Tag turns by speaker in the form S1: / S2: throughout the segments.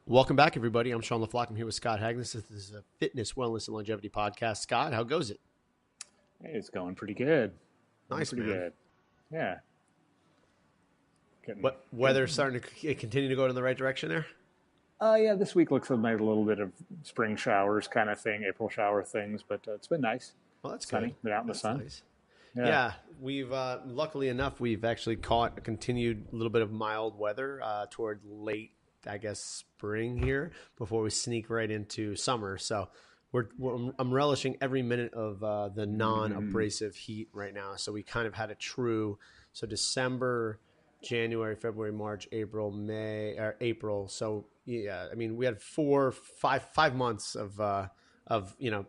S1: Welcome back, everybody. I'm Sean LaFlock. I'm here with Scott Hagnes. This is a fitness, wellness, and longevity podcast. Scott, how goes it?
S2: Hey, it's going pretty good.
S1: Nice, man.
S2: Good. Yeah.
S1: What weather's starting to continue to go in the right direction there?
S2: Yeah, this week looks like a little bit of spring showers kind of thing, April shower things, but it's been nice.
S1: Well, that's
S2: sunny.
S1: good.
S2: Been out in the
S1: That's
S2: sun.
S1: Nice. Yeah, we've luckily enough, we've actually caught a continued little bit of mild weather toward late, I guess, spring here before we sneak right into summer. So I'm relishing every minute of the non-abrasive heat right now. So we kind of had a so December, January, February, March, April, May, or April. So yeah, I mean, we had 5 months of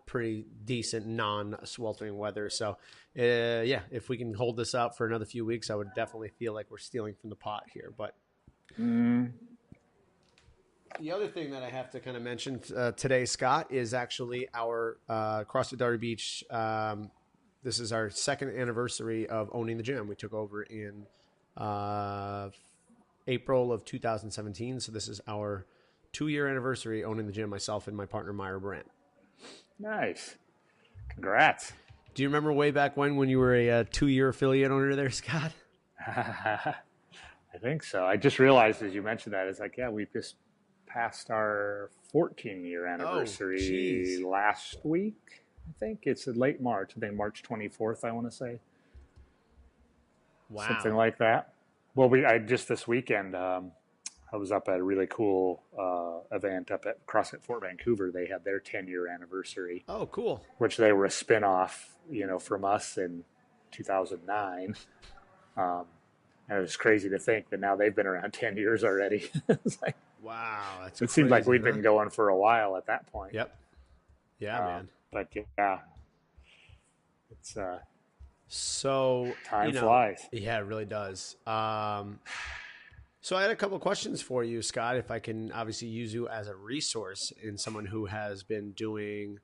S1: pretty decent non-sweltering weather. So yeah, if we can hold this out for another few weeks, I would definitely feel like we're stealing from the pot here. But the other thing that I have to kind of mention today, Scott, is actually our CrossFit Derby Beach. This is our second anniversary of owning the gym. We took over in April of 2017. So this is our 2-year anniversary owning the gym, myself and my partner, Myra Brandt.
S2: Nice. Congrats.
S1: Do you remember way back when you were a 2-year affiliate owner there, Scott?
S2: I think so. I just realized as you mentioned that, it's like, yeah, we just passed our 14-year anniversary last week. I think it's late March. I think March 24th, I want to say.
S1: Wow.
S2: Something like that. Well, I just this weekend, I was up at a really cool event up at CrossFit Fort Vancouver. They had their 10-year anniversary.
S1: Oh, cool.
S2: Which they were a spinoff, from us in 2009. And it was crazy to think that now they've been around 10 years already. It's like,
S1: wow. That's
S2: it seemed like we'd been going for a while at that point.
S1: Yep. Yeah, man.
S2: But yeah, it's
S1: so
S2: time flies.
S1: Yeah, it really does. So I had a couple of questions for you, Scott, if I can obviously use you as a resource in someone who has been doing,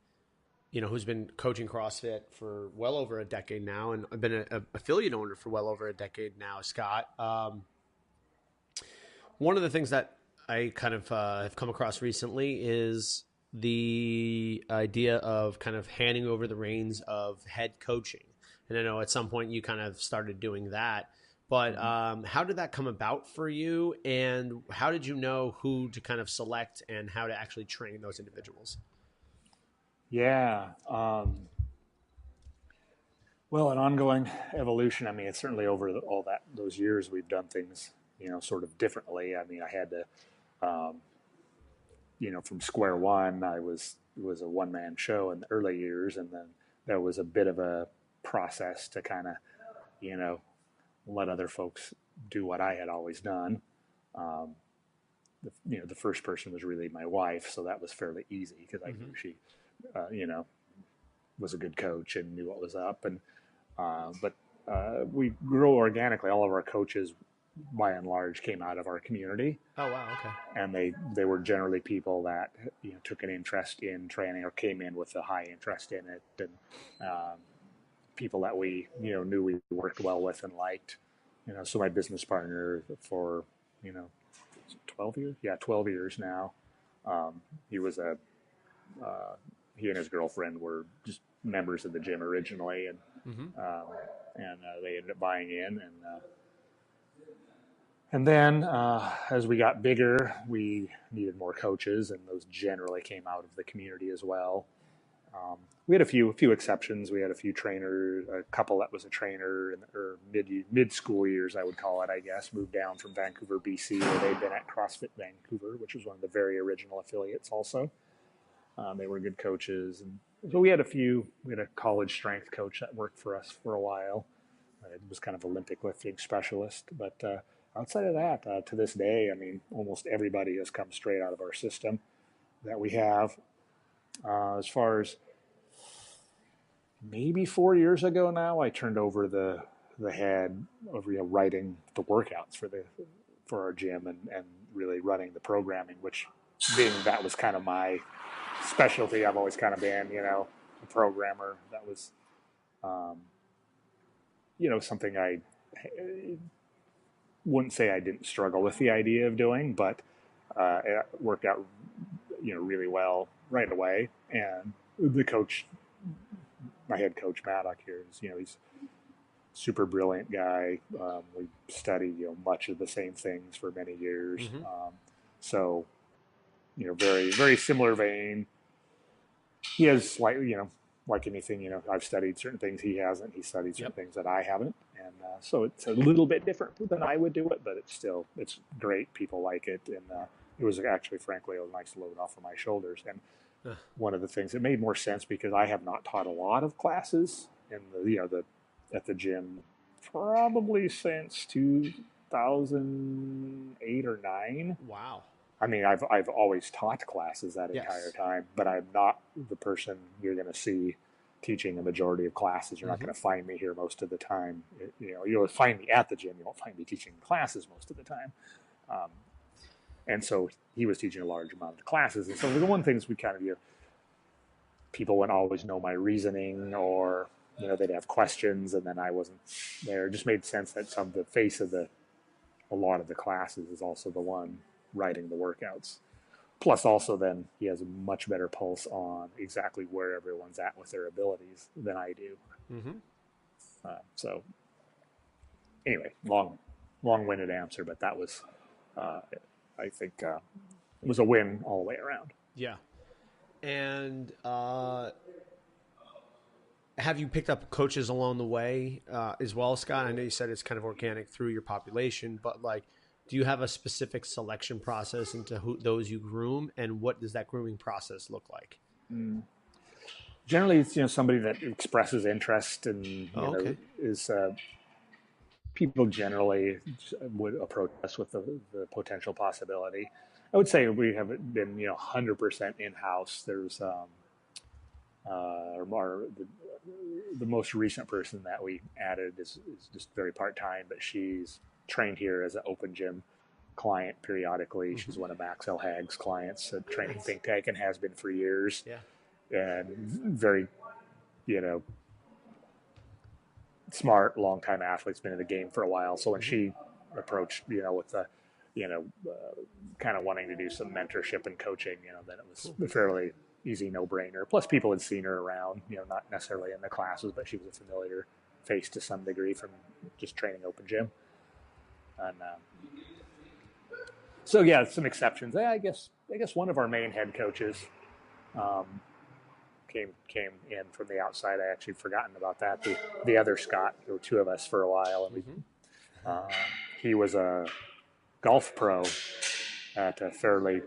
S1: who's been coaching CrossFit for well over a decade now, and I've been an affiliate owner for well over a decade now, Scott. One of the things that I kind of have come across recently is the idea of kind of handing over the reins of head coaching. And I know at some point you kind of started doing that. But how did that come about for you, and how did you know who to kind of select and how to actually train those individuals?
S2: Yeah. Well, an ongoing evolution. I mean, it's certainly over those years we've done things, sort of differently. I mean, I had to, from square one, it was a one-man show in the early years, and then there was a bit of a process to kind of, let other folks do what I had always done. The first person was really my wife, so that was fairly easy because I knew she, was a good coach and knew what was up. And but we grew organically. All of our coaches, by and large, came out of our community.
S1: Oh wow, okay.
S2: And they were generally people that took an interest in training or came in with a high interest in it, and people that we knew we worked well with and liked. So my business partner for 12 years, 12 years now. He was he and his girlfriend were just members of the gym originally, and they ended up buying in, and then as we got bigger, we needed more coaches, and those generally came out of the community as well. We had a few exceptions. We had a few trainers, a couple that was a trainer in mid school years, I would call it, I guess, moved down from Vancouver, BC, where they'd been at CrossFit Vancouver, which was one of the very original affiliates also. They were good coaches. And so we had a college strength coach that worked for us for a while. It was kind of Olympic lifting specialist. But outside of that, to this day, I mean, almost everybody has come straight out of our system that we have. As far as maybe 4 years ago now, I turned over the head of writing the workouts for our gym and really running the programming, which being that was kind of my specialty. I've always kind of been, a programmer. That was, something I wouldn't say I didn't struggle with the idea of doing, but It worked out, really well right away. And the coach, my head coach Maddock here, is he's super brilliant guy. We studied much of the same things for many years.
S1: Mm-hmm.
S2: So very very similar vein. He has slightly like anything, I've studied certain things he hasn't. He studied certain things that I haven't, and so it's a little bit different than I would do it, but it's great. People like it, and it was actually, frankly, a nice load off of my shoulders. And one of the things that made more sense, because I have not taught a lot of classes in the at the gym probably since 2008 or 9.
S1: Wow.
S2: I mean, I've always taught classes that entire time, but I'm not the person you're going to see teaching a majority of classes. You're not going to find me here most of the time. You'll find me at the gym. You won't find me teaching classes most of the time. And so he was teaching a large amount of classes. And so the one things we kind of people wouldn't always know my reasoning, or they'd have questions, and then I wasn't there. It just made sense that the face of a lot of the classes is also the one writing the workouts. Plus, also, then he has a much better pulse on exactly where everyone's at with their abilities than I do. Mm-hmm. So, anyway, long-winded answer, but that was, I think, it was a win all the way around.
S1: Yeah. And have you picked up coaches along the way as well, Scott? I know you said it's kind of organic through your population, but do you have a specific selection process into those you groom, and what does that grooming process look like?
S2: Generally, it's somebody that expresses interest, and is people generally would approach us with the potential possibility. I would say we haven't been 100% in-house. There's the most recent person that we added is just very part-time, but she's trained here as an open gym client periodically. Mm-hmm. She's one of Max Elhag's clients at Training Think Tank, and has been for years. Yeah. And very, smart, long-time athlete's been in the game for a while. So when she approached, with the, kind of wanting to do some mentorship and coaching, then it was a fairly easy no-brainer. Plus, people had seen her around, not necessarily in the classes, but she was a familiar face to some degree from just training open gym. And so some exceptions. I guess one of our main head coaches came in from the outside. I actually forgotten about that. The other Scott, there were two of us for a while, and he was a golf pro at a fairly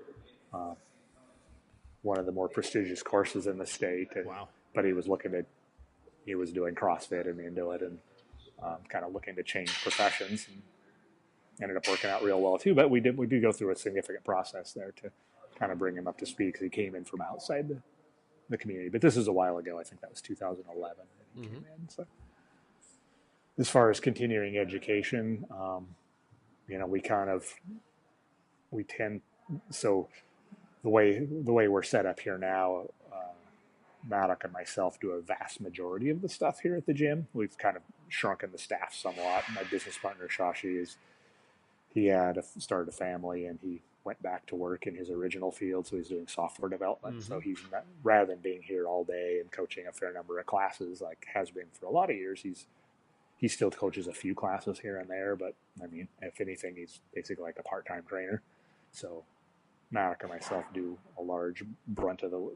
S2: one of the more prestigious courses in the state. And,
S1: wow! But
S2: he was doing CrossFit and into it, and kind of looking to change professions. And ended up working out real well too, but we did go through a significant process there to kind of bring him up to speed, because he came in from outside the community. But this is a while ago. I think that was 2011 that he came in. So as far as continuing education, we tend, so the way we're set up here now, Maddock and myself do a vast majority of the stuff here at the gym. We've kind of shrunken the staff somewhat. My business partner Shashi he had started a family, and he went back to work in his original field, so he's doing software development. Mm-hmm. So he's not, rather than being here all day and coaching a fair number of classes, like has been for a lot of years, he still coaches a few classes here and there, but I mean, if anything, he's basically like a part-time trainer. So Maddock and myself do a large brunt of the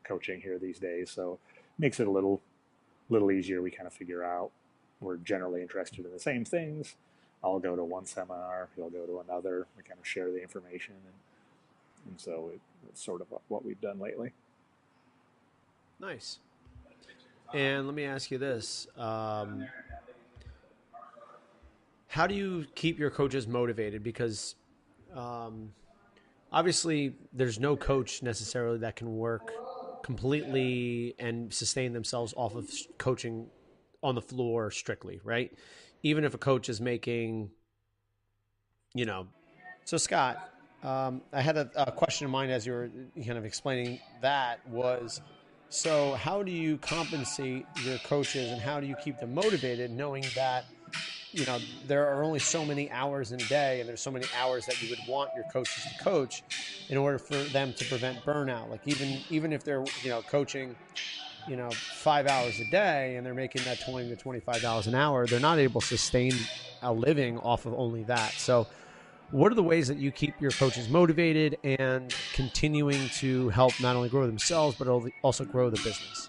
S2: coaching here these days, so it makes it a little easier. We kind of figure out we're generally interested in the same things. I'll go to one seminar, he'll go to another. We kind of share the information, and so it's sort of what we've done lately.
S1: Nice. And let me ask you this. How do you keep your coaches motivated? Because obviously there's no coach necessarily that can work completely and sustain themselves off of coaching on the floor strictly, right? Even if a coach is making, So Scott, I had a question in mind as you were kind of explaining that was, so how do you compensate your coaches, and how do you keep them motivated knowing that there are only so many hours in a day, and there's so many hours that you would want your coaches to coach in order for them to prevent burnout. Like even if they're coaching 5 hours a day and they're making that $20 to $25 an hour, they're not able to sustain a living off of only that. So what are the ways that you keep your coaches motivated and continuing to help not only grow themselves but also grow the business?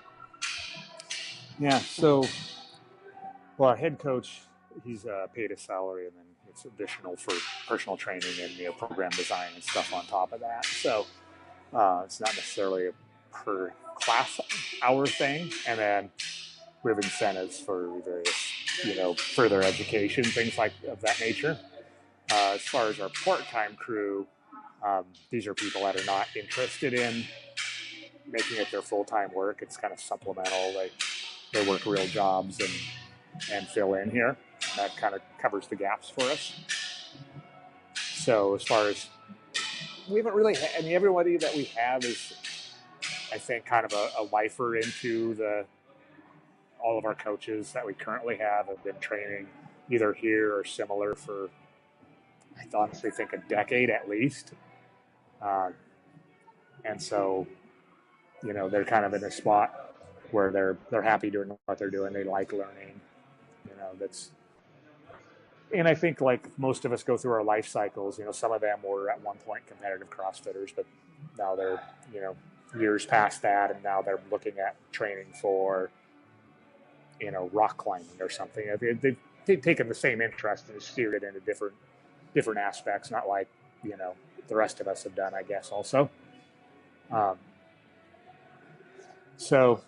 S2: Yeah, so our head coach, he's paid a salary, and then it's additional for personal training and program design and stuff on top of that. So it's not necessarily a per class hour thing. And then we have incentives for various further education, things like of that nature. As far as our part-time crew, these are people that are not interested in making it their full-time work. It's kind of supplemental. They work real jobs and fill in here. And that kind of covers the gaps for us. So as far as we haven't really, everybody that we have is, I think, kind of a lifer into all of our coaches that we currently have been training either here or similar for, I honestly think, a decade at least. And so, they're kind of in a spot where they're happy doing what they're doing. They like learning. And I think, like most of us go through our life cycles, some of them were at one point competitive CrossFitters, but now they're, years past that, and now they're looking at training for, rock climbing or something. They've taken the same interest and steered it into different aspects, not like, the rest of us have done, I guess, also. So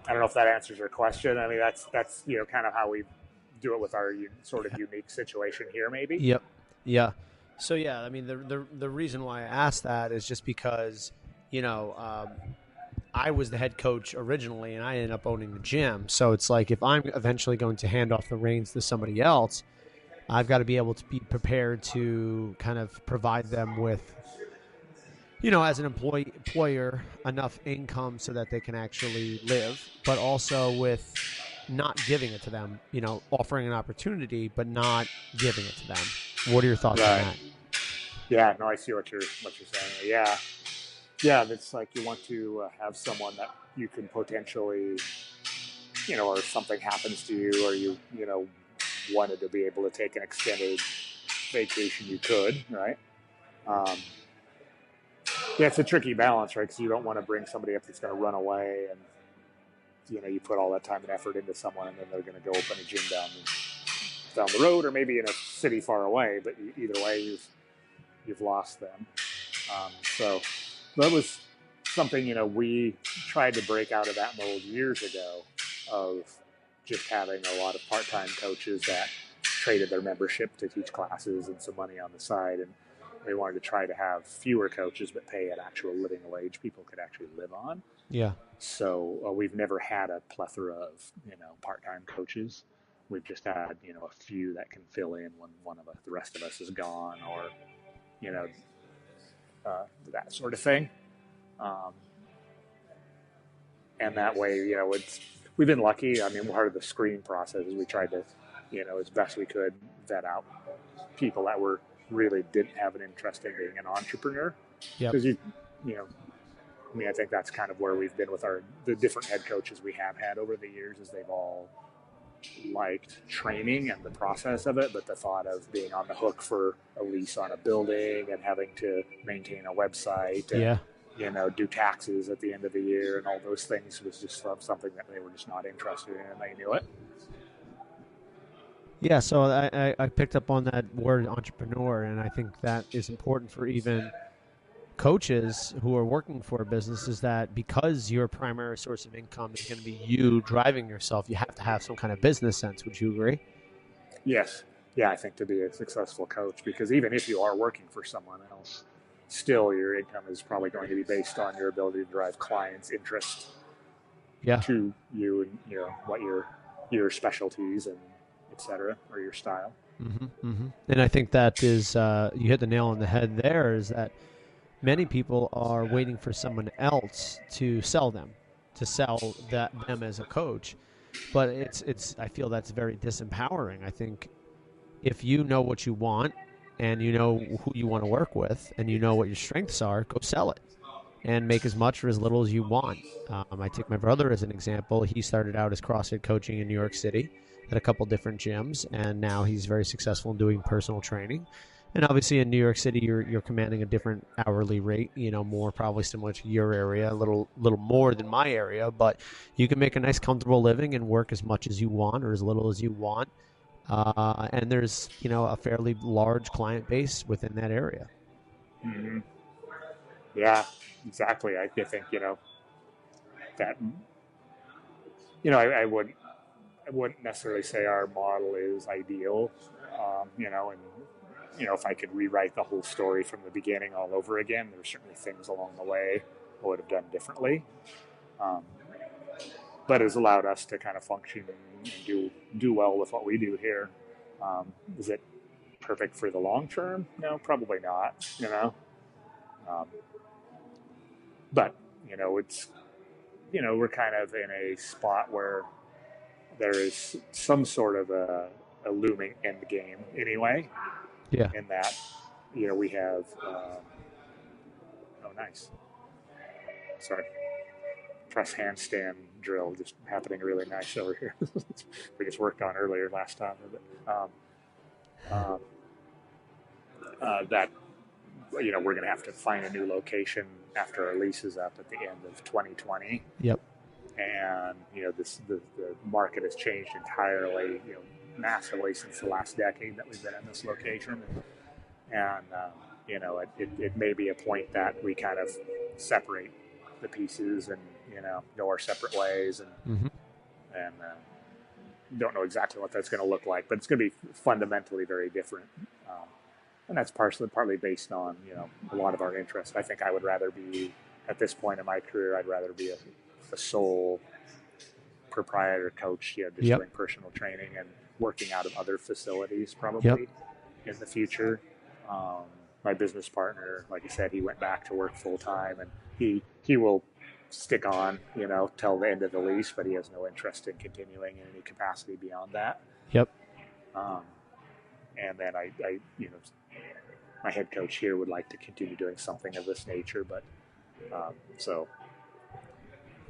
S2: I don't know if that answers your question. I mean, that's kind of how we do it with our sort of unique situation here, maybe.
S1: Yep. Yeah. So yeah, I mean, the reason why I asked that is just because, I was the head coach originally, and I ended up owning the gym. So it's like, if I'm eventually going to hand off the reins to somebody else, I've got to be able to be prepared to kind of provide them with, as an employer, enough income so that they can actually live, but also with not giving it to them, offering an opportunity, but not giving it to them. What are your thoughts on that?
S2: Yeah, no, I see what you're saying. Yeah, it's like you want to have someone that you can potentially, or if something happens to you, or you wanted to be able to take an extended vacation, you could, right? Yeah, it's a tricky balance, right? Because you don't want to bring somebody up that's going to run away, and you put all that time and effort into someone, and then they're going to go open a gym down the road, or maybe in a city far away. But either way, you've lost them. So that was something we tried to break out of that mold years ago, of just having a lot of part-time coaches that traded their membership to teach classes and some money on the side, and we wanted to try to have fewer coaches but pay an actual living wage people could actually live on.
S1: Yeah.
S2: So we've never had a plethora of part-time coaches. We've just had a few that can fill in when the rest of us is gone, or that sort of thing. And that way, we've been lucky. I mean, part of the screening process is we tried to, as best we could, vet out people that really didn't have an interest in being an entrepreneur. Because I think that's kind of where we've been with the different head coaches we have had over the years, is they've all liked training and the process of it, but the thought of being on the hook for a lease on a building and having to maintain a website and do taxes at the end of the year and all those things was just something that they were just not interested in, and they knew it.
S1: Yeah, so I picked up on that word entrepreneur, and I think that is important for even coaches who are working for a business, is that because your primary source of income is going to be you driving yourself, you have to have some kind of business sense. Would you agree?
S2: Yes. Yeah, I think to be a successful coach, because even if you are working for someone else, still your income is probably going to be based on your ability to drive clients' interest to you and what your specialties and et cetera, or your style.
S1: Mm-hmm, mm-hmm. And I think that is, you hit the nail on the head there, is that many people are waiting for someone else to sell them as a coach. but I feel that's very disempowering. I think if you know what you want and you know who you want to work with and you know what your strengths are, go sell it and make as much or as little as you want. I take my brother as an example. He started out as CrossFit coaching in New York City at a couple different gyms, and now he's very successful in doing personal training. And obviously in New York City, you're commanding a different hourly rate, more probably similar to your area, a little more than my area, but you can make a nice comfortable living and work as much as you want or as little as you want. And there's, a fairly large client base within that area.
S2: Mm-hmm. Yeah, exactly. I think, that, I wouldn't necessarily say our model is ideal, and, if I could rewrite the whole story from the beginning all over again, there's certainly things along the way I would have done differently. But has allowed us to kind of function and do well with what we do here. Is it perfect for the long term? No, probably not, but, it's, we're kind of in a spot where there is some sort of a looming end game anyway.
S1: Yeah.
S2: In that, we have, oh, nice. Sorry. Press handstand drill just happening really nice over here. We just worked on earlier last time. That, we're going to have to find a new location after our lease is up at the end of 2020.
S1: Yep. And,
S2: the market has changed entirely, massively since the last decade that we've been in this location. And it may be a point that we kind of separate the pieces and, go our separate ways and don't know exactly what that's going to look like, but it's going to be fundamentally very different. And that's partly based on, a lot of our interests. I think I would rather be, at this point in my career, I'd rather be a sole proprietor coach, just doing personal training and working out of other facilities probably in the future. My business partner, like I said, he went back to work full time, and he will stick on, till the end of the lease, but he has no interest in continuing in any capacity beyond that.
S1: Yep.
S2: And then I my head coach here would like to continue doing something of this nature, but so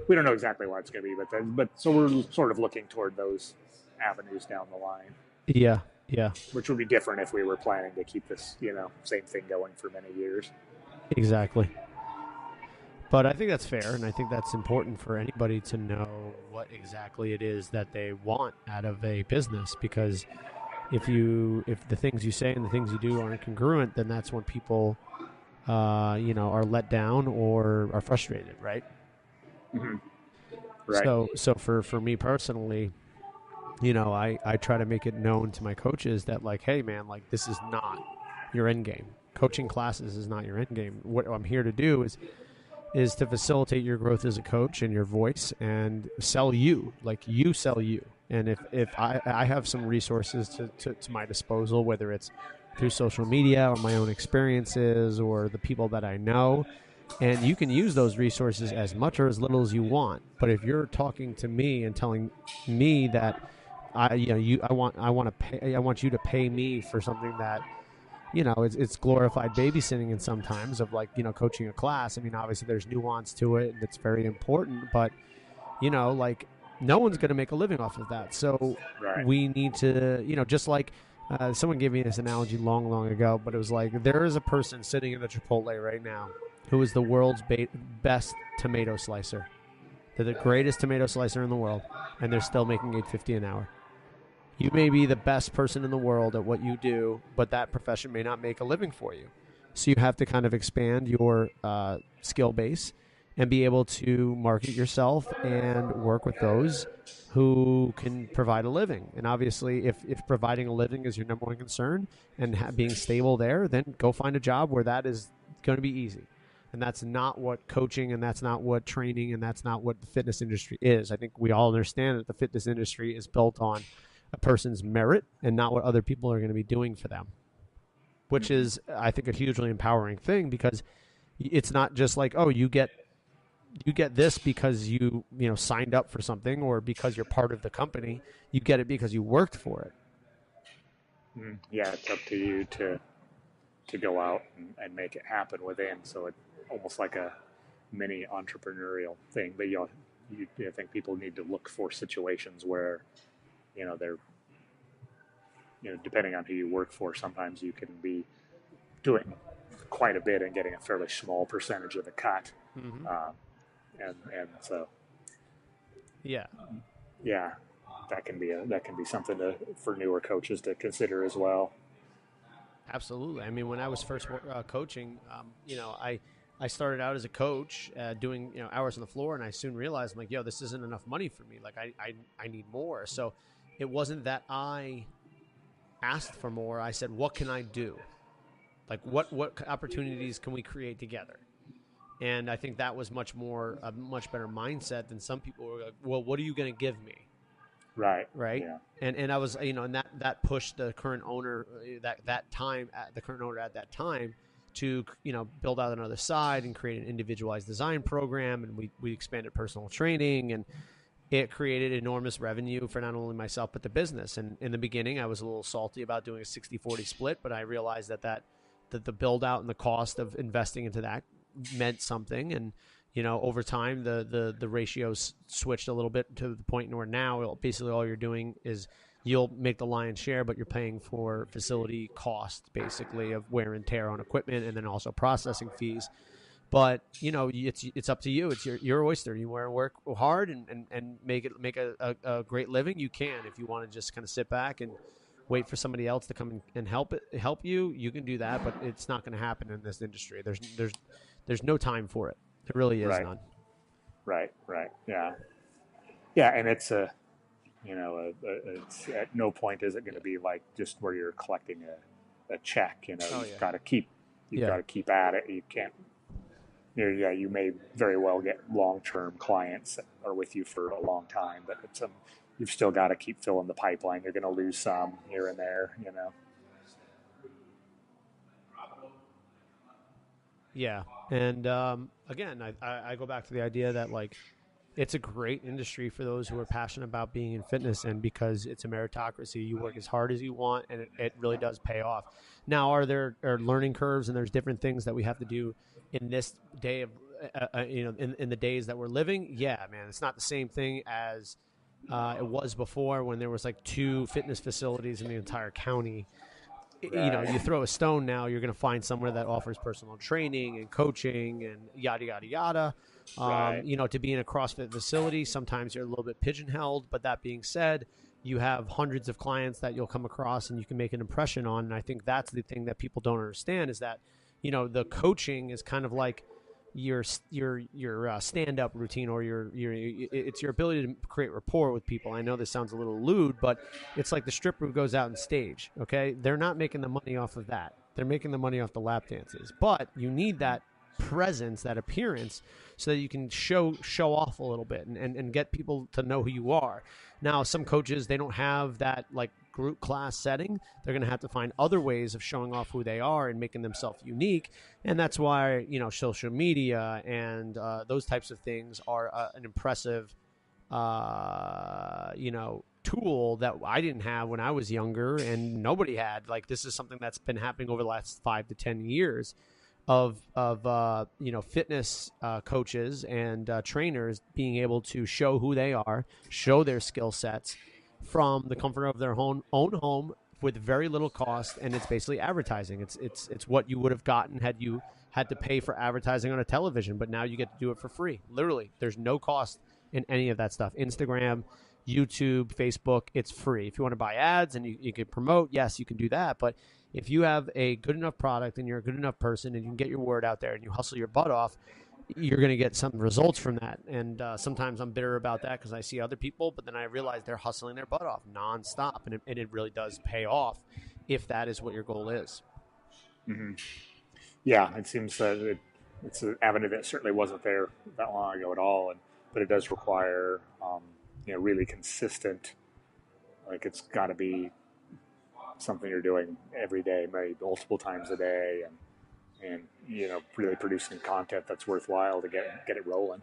S2: we don't know exactly what it's going to be, but so we're sort of looking toward those avenues down the line.
S1: Yeah. Yeah.
S2: Which would be different if we were planning to keep this, same thing going for many years.
S1: Exactly. But I think that's fair, and I think that's important for anybody to know what exactly it is that they want out of a business, because if the things you say and the things you do aren't congruent, then that's when people, are let down or are frustrated, right?
S2: Mm-hmm. Right.
S1: So for me personally, I try to make it known to my coaches that, like, hey man, like, this is not your end game. Coaching classes is not your end game. What I'm here to do is to facilitate your growth as a coach and your voice and sell you, like you sell you. And if I have some resources to my disposal, whether it's through social media or my own experiences or the people that I know, and you can use those resources as much or as little as you want. But if you're talking to me and telling me that I want you to pay me for something that, it's glorified babysitting in sometimes of, like, coaching a class. I mean, obviously there's nuance to it and it's very important, but, like, no one's going to make a living off of that. So we need to, just like someone gave me this analogy long, long ago, but it was like, there is a person sitting in the Chipotle right now who is the world's best tomato slicer. They're the greatest tomato slicer in the world, and they're still making $8.50 an hour. You may be the best person in the world at what you do, but that profession may not make a living for you. So you have to kind of expand your skill base and be able to market yourself and work with those who can provide a living. And obviously, if providing a living is your number one concern and being stable there, then go find a job where that is going to be easy. And that's not what coaching, and that's not what training, and that's not what the fitness industry is. I think we all understand that the fitness industry is built on a person's merit and not what other people are going to be doing for them, which is, I think, a hugely empowering thing, because it's not just like, oh, you get you get this because you signed up for something, or because you're part of the company. You get it because you worked for it.
S2: Yeah, it's up to you to go out and make it happen within. So it's almost like a mini entrepreneurial thing. But I think people need to look for situations where they're depending on who you work for, sometimes you can be doing quite a bit and getting a fairly small percentage of the cut.
S1: Mm-hmm.
S2: And so
S1: Yeah.
S2: yeah, that can be something for newer coaches to consider as well.
S1: Absolutely. I mean, when I was first coaching, I started out as a coach doing hours on the floor, and I soon realized, I'm like, yo, this isn't enough money for me. Like, I need more. So it wasn't that I asked for more. I said, what can I do? Like, what opportunities can we create together? And I think that was a much better mindset than some people were like, well, what are you going to give me?
S2: Right.
S1: Right.
S2: Yeah.
S1: And I was, and that pushed the current owner the current owner at that time to, build out another side and create an individualized design program. And we expanded personal training, and it created enormous revenue for not only myself, but the business. And in the beginning, I was a little salty about doing a 60-40 split, but I realized that the build out and the cost of investing into that meant something. And, over time, the ratios switched a little bit to the point where now basically all you're doing is you'll make the lion's share, but you're paying for facility cost, basically, of wear and tear on equipment, and then also processing fees. But it's up to you. It's your oyster. You want to work hard and make a great living. You can. If you want to just kind of sit back and wait for somebody else to come and help you, you can do that. But it's not going to happen in this industry. There's no time for it. There really is none.
S2: Right. Yeah. Yeah, and it's it's at no point is it going to be like just where you're collecting a check. You've got to keep at it. You can't. You may very well get long-term clients that are with you for a long time, but you've still got to keep filling the pipeline. You're going to lose some here and there.
S1: Yeah, and again, I go back to the idea that, like, it's a great industry for those who are passionate about being in fitness, and because it's a meritocracy, you work as hard as you want, and it really does pay off. Now, are learning curves, and there's different things that we have to do in this day of, in the days that we're living? Yeah, man, it's not the same thing as it was before, when there was like 2 fitness facilities in the entire county.
S2: Right.
S1: You throw a stone now, you're going to find somewhere that offers personal training and coaching and yada, yada, yada.
S2: Right.
S1: To be in a CrossFit facility, sometimes you're a little bit pigeonholed. But that being said, you have hundreds of clients that you'll come across and you can make an impression on. And I think that's the thing that people don't understand, is that, the coaching is kind of like your stand-up routine, or it's your ability to create rapport with people. I know this sounds a little lewd, but it's like the stripper who goes out and stage. Okay, they're not making the money off of that. They're making the money off the lap dances. But you need that presence, that appearance, so that you can show off a little bit and get people to know who you are. Now, some coaches, they don't have that like group class setting. They're going to have to find other ways of showing off who they are and making themselves unique. And that's why, social media and those types of things are an impressive, tool that I didn't have when I was younger, and nobody had. Like, this is something that's been happening over the last 5 to 10 years of fitness coaches and trainers being able to show who they are, show their skill sets from the comfort of their own home with very little cost. And it's basically advertising. It's what you would have gotten had you had to pay for advertising on a television, but now you get to do it for free. Literally, there's no cost in any of that stuff. Instagram, YouTube, Facebook, it's free. If you want to buy ads and you can promote, yes, you can do that. But if you have a good enough product and you're a good enough person and you can get your word out there and you hustle your butt off, you're going to get some results from that. And sometimes I'm bitter about that because I see other people, but then I realize they're hustling their butt off nonstop, and it really does pay off if that is what your goal is.
S2: Mm-hmm. Yeah, it seems that it's an avenue that certainly wasn't there that long ago at all, but it does require really consistent. Like, it's got to be something you're doing every day, maybe multiple times a day, and really producing content that's worthwhile to get it rolling.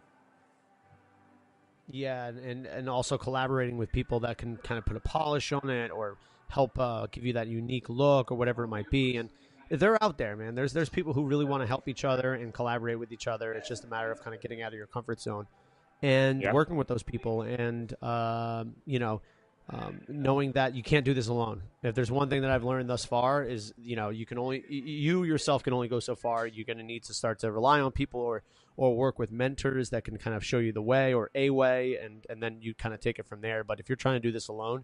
S1: Yeah, and also collaborating with people that can kind of put a polish on it or help give you that unique look or whatever it might be. And they're out there, man. There's people who really want to help each other and collaborate with each other. It's just a matter of kind of getting out of your comfort zone and
S2: Yep.
S1: working with those people and knowing that you can't do this alone. If there's one thing that I've learned thus far is, you can only you yourself can only go so far. You're going to need to start to rely on people or work with mentors that can kind of show you the way or a way, and then you kind of take it from there. But if you're trying to do this alone,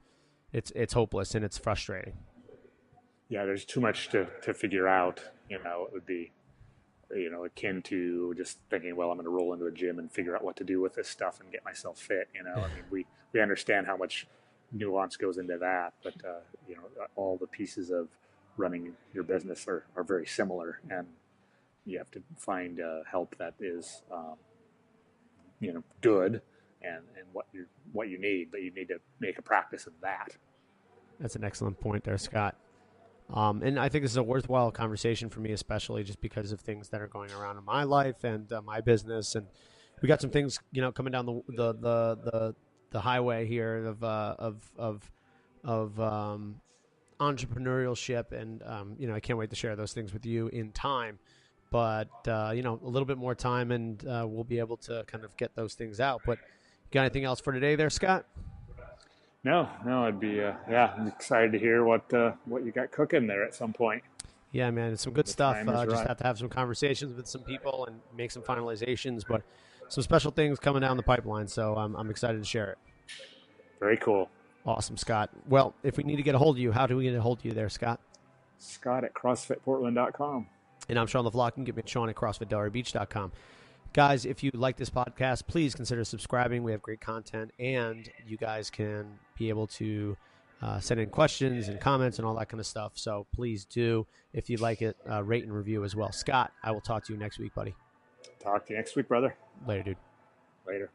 S1: it's hopeless and it's frustrating.
S2: Yeah, there's too much to figure out. It would be, akin to just thinking, well, I'm going to roll into a gym and figure out what to do with this stuff and get myself fit. I mean, we understand how much nuance goes into that, but all the pieces of running your business are very similar, and you have to find help that is good and what you need, but you need to make a practice of that.
S1: That's an excellent point there, Scott. And I think this is a worthwhile conversation for me, especially just because of things that are going around in my life and my business. And we got some things, coming down the highway here of entrepreneurship, and I can't wait to share those things with you in time. But a little bit more time, and we'll be able to kind of get those things out. But you got anything else for today, there, Scott?
S2: No, I'd be I'm excited to hear what you got cooking there at some point.
S1: Yeah, man, it's some good stuff.
S2: Right.
S1: Just have to have some conversations with some people and make some finalizations, but some special things coming down the pipeline. So I'm excited to share it.
S2: Very cool.
S1: Awesome, Scott. Well, if we need to get a hold of you, how do we get a hold of you there, Scott?
S2: Scott at CrossFitPortland.com.
S1: And I'm Sean LeVlock. You can get me at Sean at CrossFitDelray-Beach.com. Guys, if you like this podcast, please consider subscribing. We have great content, and you guys can be able to send in questions and comments and all that kind of stuff. So please do. If you like it, rate and review as well. Scott, I will talk to you next week, buddy.
S2: Talk to you next week, brother.
S1: Later, dude.
S2: Later.